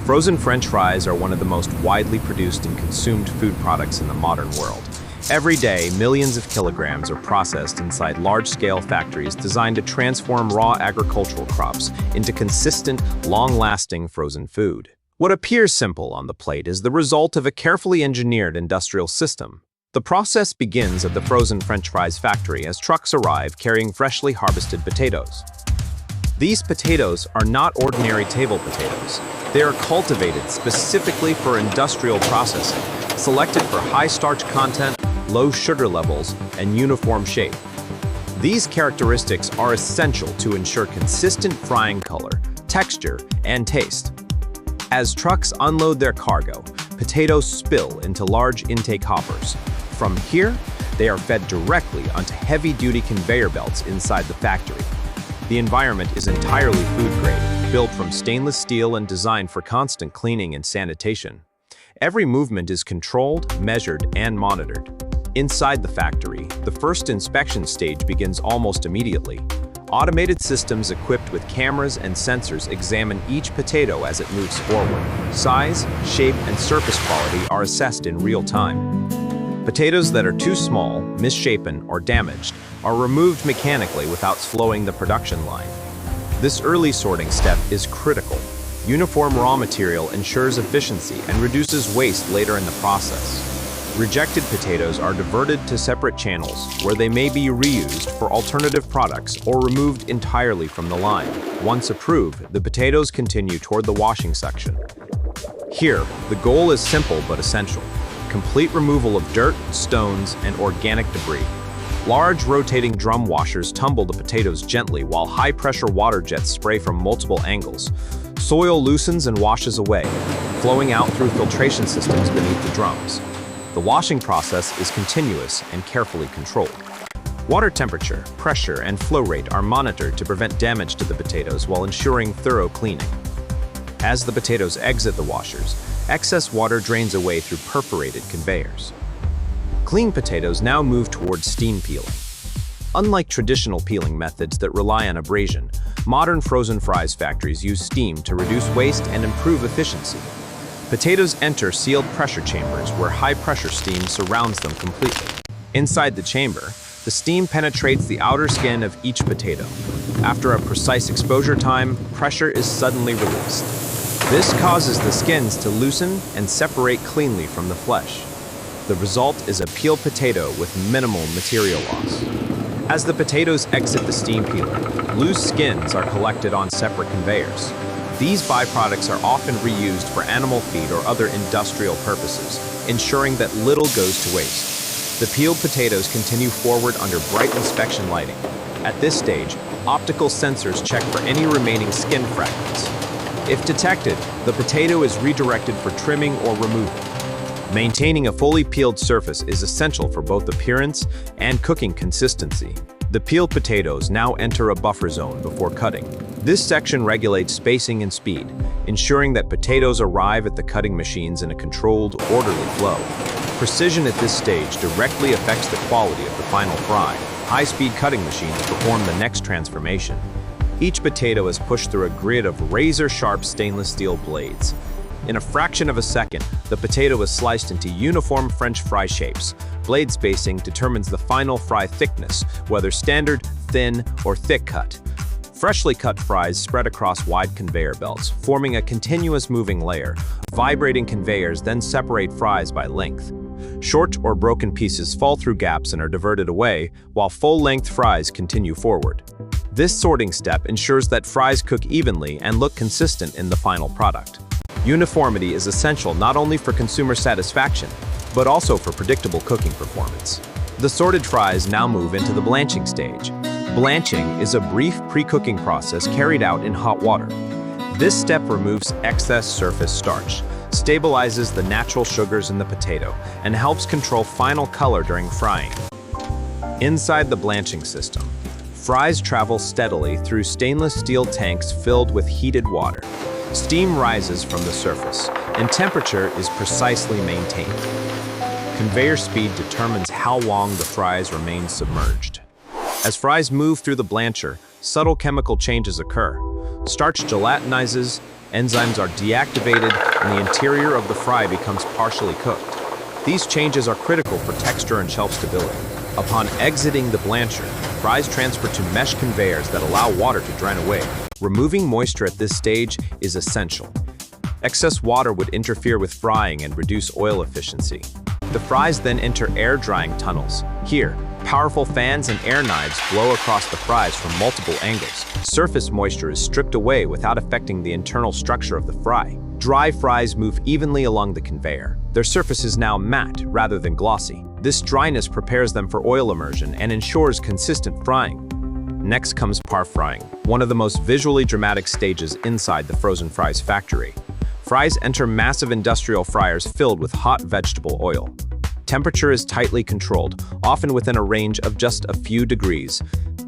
Frozen French fries are one of the most widely produced and consumed food products in the modern world. Every day, millions of kilograms are processed inside large-scale factories designed to transform raw agricultural crops into consistent, long-lasting frozen food. What appears simple on the plate is the result of a carefully engineered industrial system. The process begins at the frozen French fries factory as trucks arrive carrying freshly harvested potatoes. These potatoes are not ordinary table potatoes. They are cultivated specifically for industrial processing, selected for high starch content, low sugar levels, and uniform shape. These characteristics are essential to ensure consistent frying color, texture, and taste. As trucks unload their cargo, potatoes spill into large intake hoppers. From here, they are fed directly onto heavy-duty conveyor belts inside the factory. The environment is entirely food-grade, built from stainless steel and designed for constant cleaning and sanitation. Every movement is controlled, measured, and monitored. Inside the factory, the first inspection stage begins almost immediately. Automated systems equipped with cameras and sensors examine each potato as it moves forward. Size, shape, and surface quality are assessed in real time. Potatoes that are too small, misshapen, or damaged are removed mechanically without slowing the production line. This early sorting step is critical. Uniform raw material ensures efficiency and reduces waste later in the process. Rejected potatoes are diverted to separate channels where they may be reused for alternative products or removed entirely from the line. Once approved, the potatoes continue toward the washing section. Here, the goal is simple but essential: complete removal of dirt, stones, and organic debris. Large rotating drum washers tumble the potatoes gently while high-pressure water jets spray from multiple angles. Soil loosens and washes away, flowing out through filtration systems beneath the drums. The washing process is continuous and carefully controlled. Water temperature, pressure, and flow rate are monitored to prevent damage to the potatoes while ensuring thorough cleaning. As the potatoes exit the washers, excess water drains away through perforated conveyors. Clean potatoes now move towards steam peeling. Unlike traditional peeling methods that rely on abrasion, modern frozen fries factories use steam to reduce waste and improve efficiency. Potatoes enter sealed pressure chambers where high-pressure steam surrounds them completely. Inside the chamber, the steam penetrates the outer skin of each potato. After a precise exposure time, pressure is suddenly released. This causes the skins to loosen and separate cleanly from the flesh. The result is a peeled potato with minimal material loss. As the potatoes exit the steam peeler, loose skins are collected on separate conveyors. These byproducts are often reused for animal feed or other industrial purposes, ensuring that little goes to waste. The peeled potatoes continue forward under bright inspection lighting. At this stage, optical sensors check for any remaining skin fragments. If detected, the potato is redirected for trimming or removal. Maintaining a fully peeled surface is essential for both appearance and cooking consistency. The peeled potatoes now enter a buffer zone before cutting. This section regulates spacing and speed, ensuring that potatoes arrive at the cutting machines in a controlled, orderly flow. Precision at this stage directly affects the quality of the final fry. High-speed cutting machines perform the next transformation. Each potato is pushed through a grid of razor-sharp stainless steel blades. In a fraction of a second, the potato is sliced into uniform French fry shapes. Blade spacing determines the final fry thickness, whether standard, thin, or thick cut. Freshly cut fries spread across wide conveyor belts, forming a continuous moving layer. Vibrating conveyors then separate fries by length. Short or broken pieces fall through gaps and are diverted away, while full-length fries continue forward. This sorting step ensures that fries cook evenly and look consistent in the final product. Uniformity is essential not only for consumer satisfaction, but also for predictable cooking performance. The sorted fries now move into the blanching stage. Blanching is a brief pre-cooking process carried out in hot water. This step removes excess surface starch, stabilizes the natural sugars in the potato, and helps control final color during frying. Inside the blanching system, fries travel steadily through stainless steel tanks filled with heated water. Steam rises from the surface, and temperature is precisely maintained. Conveyor speed determines how long the fries remain submerged. As fries move through the blancher, subtle chemical changes occur. Starch gelatinizes, Enzymes are deactivated and the interior of the fry becomes partially cooked. These changes are critical for texture and shelf stability. Upon exiting the blancher, fries transfer to mesh conveyors that allow water to drain away. Removing moisture at this stage is essential. Excess water would interfere with frying and reduce oil efficiency. The fries then enter air drying tunnels. Here, powerful fans and air knives blow across the fries from multiple angles. Surface moisture is stripped away without affecting the internal structure of the fry. Dry fries move evenly along the conveyor. Their surface is now matte rather than glossy. This dryness prepares them for oil immersion and ensures consistent frying. Next comes par frying, one of the most visually dramatic stages inside the frozen fries factory. Fries enter massive industrial fryers filled with hot vegetable oil. Temperature is tightly controlled, often within a range of just a few degrees.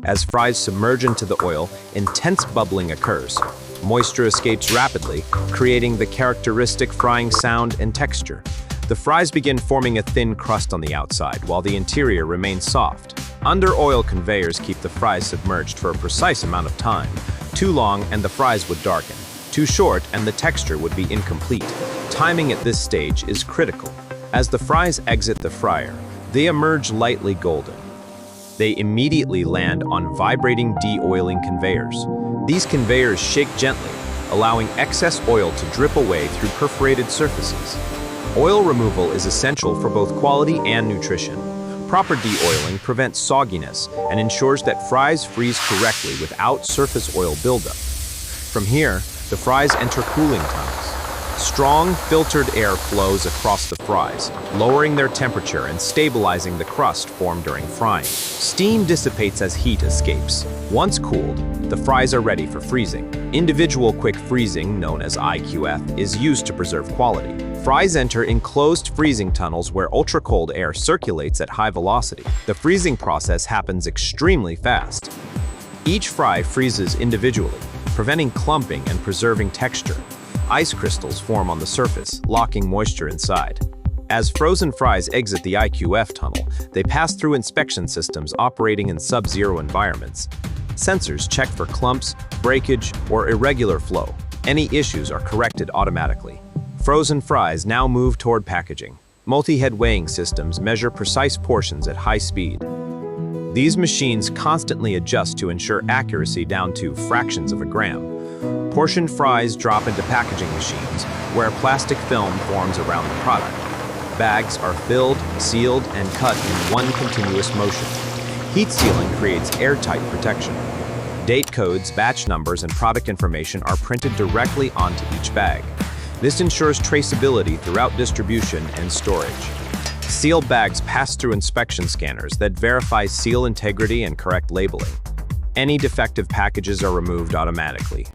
As fries submerge into the oil, intense bubbling occurs. Moisture escapes rapidly, creating the characteristic frying sound and texture. The fries begin forming a thin crust on the outside, while the interior remains soft. Under-oil conveyors keep the fries submerged for a precise amount of time. Too long and the fries would darken. Too short and the texture would be incomplete. Timing at this stage is critical. As the fries exit the fryer, they emerge lightly golden. They immediately land on vibrating de-oiling conveyors. These conveyors shake gently, allowing excess oil to drip away through perforated surfaces. Oil removal is essential for both quality and nutrition. Proper de-oiling prevents sogginess and ensures that fries freeze correctly without surface oil buildup. From here, the fries enter cooling tunnels. Strong, filtered air flows across the fries, lowering their temperature and stabilizing the crust formed during frying. Steam dissipates as heat escapes. Once cooled, the fries are ready for freezing. Individual quick freezing, known as IQF, is used to preserve quality. Fries enter enclosed freezing tunnels where ultra-cold air circulates at high velocity. The freezing process happens extremely fast. Each fry freezes individually, preventing clumping and preserving texture. Ice crystals form on the surface, locking moisture inside. As frozen fries exit the IQF tunnel, they pass through inspection systems operating in sub-zero environments. Sensors check for clumps, breakage, or irregular flow. Any issues are corrected automatically. Frozen fries now move toward packaging. Multi-head weighing systems measure precise portions at high speed. These machines constantly adjust to ensure accuracy down to fractions of a gram. Portioned fries drop into packaging machines, where a plastic film forms around the product. Bags are filled, sealed, and cut in one continuous motion. Heat sealing creates airtight protection. Date codes, batch numbers, and product information are printed directly onto each bag. This ensures traceability throughout distribution and storage. Sealed bags pass through inspection scanners that verify seal integrity and correct labeling. Any defective packages are removed automatically.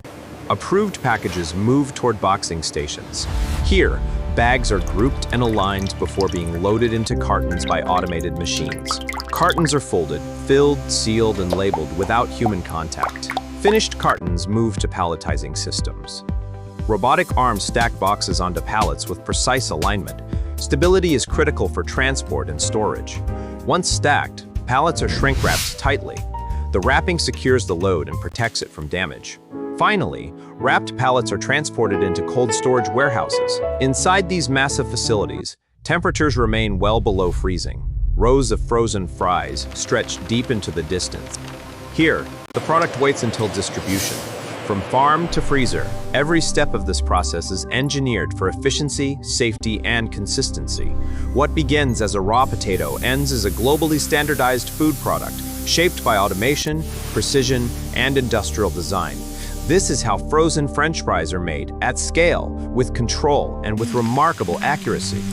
Approved packages move toward boxing stations. Here, bags are grouped and aligned before being loaded into cartons by automated machines. Cartons are folded, filled, sealed, and labeled without human contact. Finished cartons move to palletizing systems. Robotic arms stack boxes onto pallets with precise alignment. Stability is critical for transport and storage. Once stacked, pallets are shrink-wrapped tightly. The wrapping secures the load and protects it from damage. Finally, wrapped pallets are transported into cold storage warehouses. Inside these massive facilities, temperatures remain well below freezing. Rows of frozen fries stretch deep into the distance. Here, the product waits until distribution. From farm to freezer, every step of this process is engineered for efficiency, safety, and consistency. What begins as a raw potato ends as a globally standardized food product, shaped by automation, precision, and industrial design. This is how frozen French fries are made, at scale, with control, and with remarkable accuracy.